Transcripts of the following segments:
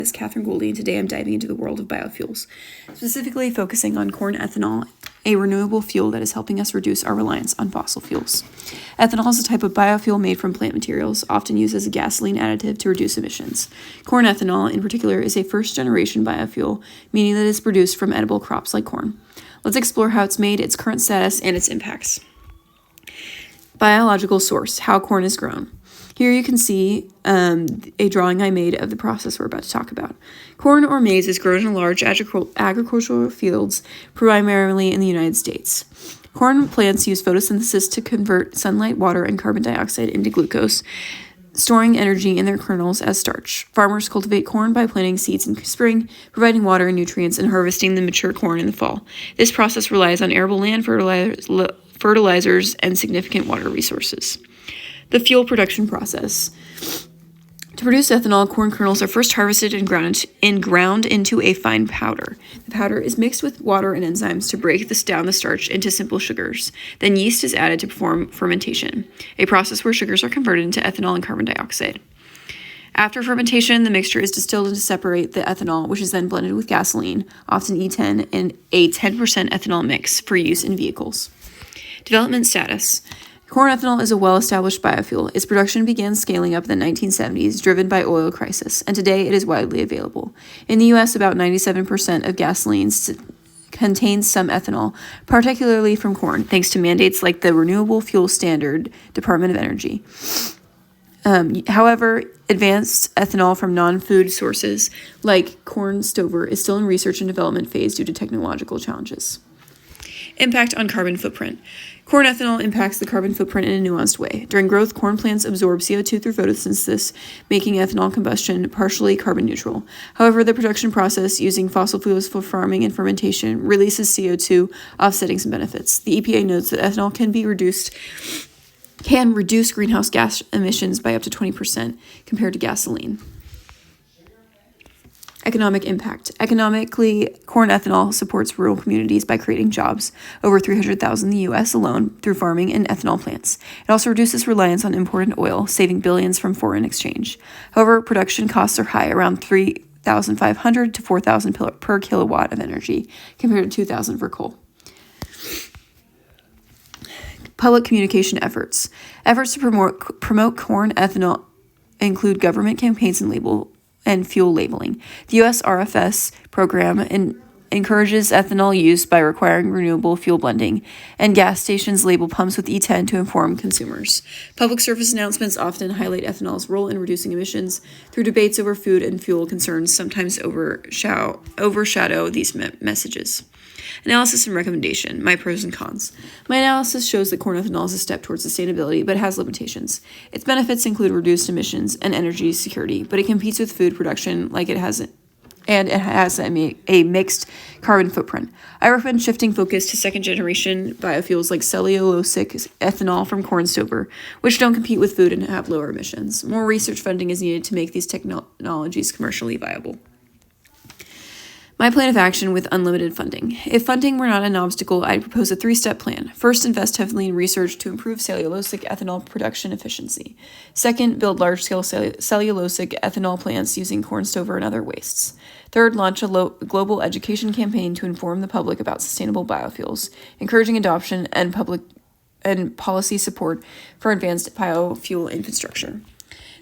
Is Catherine Goldie, and today I'm diving into the world of biofuels, specifically focusing on corn ethanol, a renewable fuel that is helping us reduce our reliance on fossil fuels. Ethanol is a type of biofuel made from plant materials, often used as a gasoline additive to reduce emissions. Corn ethanol, in particular, is a first-generation biofuel, meaning that it is produced from edible crops like corn. Let's explore how it's made, its current status, and its impacts. Biological source: how corn is grown. Here you can see a drawing I made of the process we're about to talk about. Corn or maize is grown in large agricultural fields, primarily in the United States. Corn plants use photosynthesis to convert sunlight, water, and carbon dioxide into glucose, storing energy in their kernels as starch. Farmers cultivate corn by planting seeds in spring, providing water and nutrients, and harvesting the mature corn in the fall. This process relies on arable land, fertilizers, and significant water resources. The fuel production process. To produce ethanol, corn kernels are first harvested and ground into a fine powder. The powder is mixed with water and enzymes to break down the starch into simple sugars. Then yeast is added to perform fermentation, a process where sugars are converted into ethanol and carbon dioxide. After fermentation, the mixture is distilled to separate the ethanol, which is then blended with gasoline, often E10, and a 10% ethanol mix for use in vehicles. Development status. Corn ethanol is a well-established biofuel. Its production began scaling up in the 1970s, driven by oil crisis, and today it is widely available. In the U.S., about 97% of gasolines contains some ethanol, particularly from corn, thanks to mandates like the Renewable Fuel Standard, Department of Energy. However, advanced ethanol from non-food sources like corn stover is still in research and development phase due to technological challenges. Impact on carbon footprint. Corn ethanol impacts the carbon footprint in a nuanced way. During growth, corn plants absorb CO2 through photosynthesis, making ethanol combustion partially carbon neutral. However, the production process using fossil fuels for farming and fermentation releases CO2, offsetting some benefits. The EPA notes that ethanol can reduce greenhouse gas emissions by up to 20% compared to gasoline. Economic impact. Economically, corn ethanol supports rural communities by creating jobs, over 300,000 in the U.S. alone, through farming and ethanol plants. It also reduces reliance on imported oil, saving billions from foreign exchange. However, production costs are high, around $3,500 to $4,000 per kilowatt of energy, compared to $2,000 for coal. Public communication efforts. Efforts to promote corn ethanol include government campaigns and fuel labeling. The U.S. RFS program encourages ethanol use by requiring renewable fuel blending, and gas stations label pumps with E10 to inform consumers. Public service announcements often highlight ethanol's role in reducing emissions through debates over food and fuel concerns, sometimes overshadow these messages. Analysis and recommendation. My pros and cons. My analysis shows that corn ethanol is a step towards sustainability, but has limitations. Its benefits include reduced emissions and energy security, but it competes with food production it has a mixed carbon footprint. I recommend shifting focus to second-generation biofuels like cellulosic ethanol from corn stover, which don't compete with food and have lower emissions. More research funding is needed to make these technologies commercially viable. My plan of action with unlimited funding. If funding were not an obstacle, I'd propose a 3-step plan. First, invest heavily in research to improve cellulosic ethanol production efficiency. Second, build large-scale cellulosic ethanol plants using corn stover and other wastes. Third, launch a global education campaign to inform the public about sustainable biofuels, encouraging adoption and policy support for advanced biofuel infrastructure.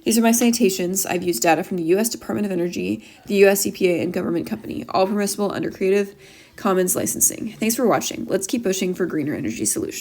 These are my citations. I've used data from the U.S. Department of Energy, the U.S. EPA, and government company, all permissible under Creative Commons licensing. Thanks for watching. Let's keep pushing for greener energy solutions.